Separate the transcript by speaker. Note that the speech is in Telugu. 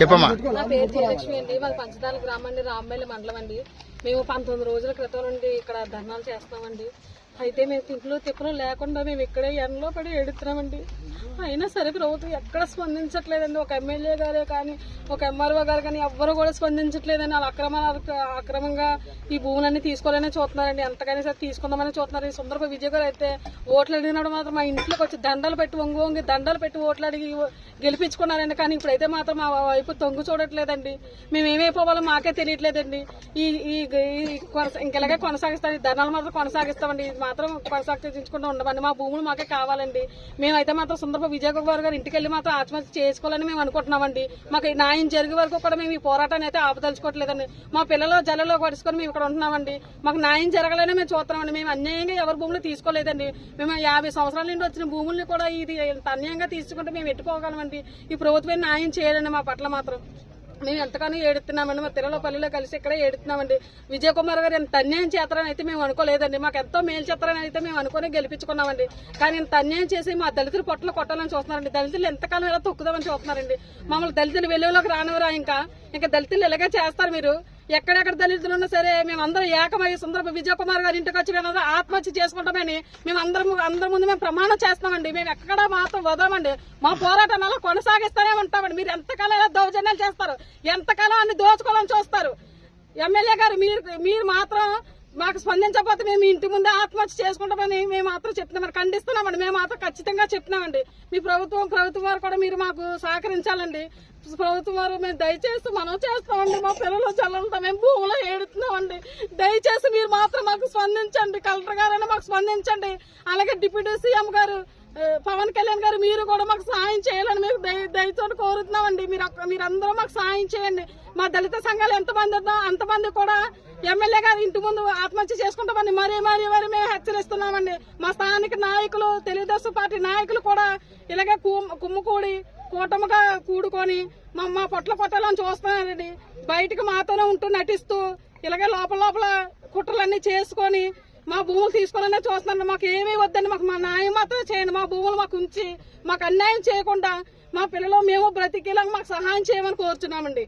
Speaker 1: చెప్పమ్మా.
Speaker 2: నా పేరు జయలక్ష్మి అండి. మాది పంచదాల గ్రామం అండి, రాంబేలి మండలం అండి. మేము 19 రోజుల క్రితం నుండి ఇక్కడ ధర్నాలు చేస్తామండి. అయితే మేము తిప్పులు లేకుండా మేము ఇక్కడే ఎండలో పడి ఏడుతున్నామండి. అయినా సరే ప్రభుత్వం ఎక్కడ స్పందించట్లేదండి. ఒక ఎమ్మెల్యే గారే కానీ, ఒక ఎంఆర్ఓ గారు కానీ ఎవ్వరు కూడా స్పందించట్లేదండి. వాళ్ళు అక్రమంగా ఈ భూములన్నీ తీసుకోవాలని చూస్తున్నారండి. ఎంతకైనా సరే తీసుకుందామని చూస్తున్నారు. ఈ సుందరపు విజయ్ గారు అయితే ఓట్లు అడిగినప్పుడు మాత్రం మా ఇంట్లోకి వచ్చి దండలు పెట్టి వంగి దండలు పెట్టి ఓట్లు అడిగి గెలిపించుకున్నారండి. కానీ ఇప్పుడైతే మాత్రం మా వైపు తొంగు చూడట్లేదండి. మేము ఏమైపోవాలో మాకే తెలియట్లేదండి. ఇంకెలాగే కొనసాగిస్తాం, ఈ ధర్నాలు మాత్రం కొనసాగిస్తామండి. ఇది మాత్రం కొనసాగించుకుంటూ ఉండమండి. మా భూములు మాకే కావాలండి. మేమైతే మాత్రం సుందరపు విజయ్ కుమార్ గారు ఇంటికి వెళ్లి మాత్రం ఆత్మహత్య చేసుకోవాలని మేము అనుకుంటున్నామండి. మాకు న్యాయం జరిగే వరకు కూడా మేము ఈ పోరాటాన్ని అయితే ఆపదలుచుకోవట్లేదండి. మా పిల్లలు జల్లలో పడుచుకొని మేము ఇక్కడ ఉంటున్నామండి. మాకు న్యాయం జరగాలని మేము చూస్తున్నామండి. మేము అన్యాయంగా ఎవరి భూములు తీసుకోలేదండి. మేము 50 సంవత్సరాల నుండి వచ్చిన భూముల్ని కూడా ఇది అన్యాయంగా తీసుకుంటే మేము ఎట్టుకోగలమండి. ఈ ప్రభుత్వం న్యాయం చేయాలండి మా పట్ల మాత్రం. మేము ఎంతగానో ఏడుతున్నామండి. మా పిల్లల పల్లెలో కలిసి ఇక్కడే ఏడుతున్నామండి. విజయ్ కుమార్ గారు ఎంత అన్యాయం చేస్తారని అయితే మేము అనుకోలేదండి. మాకు ఎంతో మేలు చేస్తారని అయితే మేము అనుకుని గెలిపించుకున్నామండి. కానీ ఇంత అన్యాయం చేసి మా దళితులు పొట్టలు కొట్టాలని చూస్తున్నారండి. దళితులు ఎంతకాలం ఎలా తొక్కుదామని చూస్తున్నారండి. మమ్మల్ని దళితులు వెలుగులోకి రానివరా. ఇంకా దళితులు ఇలాగే చేస్తారు. మీరు ఎక్కడెక్కడ దళితులు ఉన్నా సరే మేమందరం ఏకమై సుందరపు విజయ్ కుమార్ గారి ఇంటికి వచ్చి మేము ఆత్మహత్య చేసుకుంటామని మేము అందరి ముందు మేము ప్రమాణం చేస్తామండి. మేము ఎక్కడ మాత్రం వదలమండి. మా పోరాటాన్ని అలా కొనసాగిస్తూనే ఉంటామండి. మీరు ఎంతకాలం ఎలా దౌర్జన్యాలు చేస్తారు, ఎంతకాలం అన్ని దోచుకోవాలని చూస్తారు. ఎమ్మెల్యే గారు మీరు మాత్రం మాకు స్పందించకపోతే మేము ఇంటి ముందే ఆత్మహత్య చేసుకుంటామని మేము మాత్రం చెప్తున్నామని ఖండిస్తున్నామండి. మేము మాత్రం ఖచ్చితంగా చెప్తున్నామండి. మీ ప్రభుత్వం వారు కూడా మీరు మాకు సహకరించాలండి. ప్రభుత్వం వారు మేము దయచేసి మనం చేస్తామండి. మా పిల్లలు చల్లంతా మేము భూమిలో ఏడుతున్నామండి. దయచేసి మీరు మాత్రం మాకు స్పందించండి. కలెక్టర్ గారైనా మాకు స్పందించండి. అలాగే డిప్యూటీ సీఎం గారు పవన్ కళ్యాణ్ గారు మీరు కూడా మాకు సహాయం చేయాలని మేము దయతో కోరుతున్నామండి. మీరందరూ మాకు సహాయం చేయండి. మా దళిత సంఘాలు ఎంతమంది ఉందో అంతమంది కూడా ఎమ్మెల్యే గారు ఇంటి ముందు ఆత్మహత్య చేసుకుంటామని మరీ మేము హెచ్చరిస్తున్నామండి. మా స్థానిక నాయకులు, తెలుగుదేశం పార్టీ నాయకులు కూడా ఇలాగే కూటమిగా కూడుకొని మా పొట్ల కొట్టాలని చూస్తున్నారండి. బయటకు మాతోనే ఉంటూ నటిస్తూ ఇలాగే లోపల కుట్రలన్నీ చేసుకొని మా భూములు తీసుకోవాలనే చూస్తున్నాను. మాకు ఏమీ వద్దండి. మాకు మా న్యాయం మాత్రం చేయండి. మా భూములు మాకు ఉంచి మాకు అన్యాయం చేయకుండా మా పిల్లలు మేము బ్రతికేలాగా మాకు సహాయం చేయమని కోరుచున్నామండి.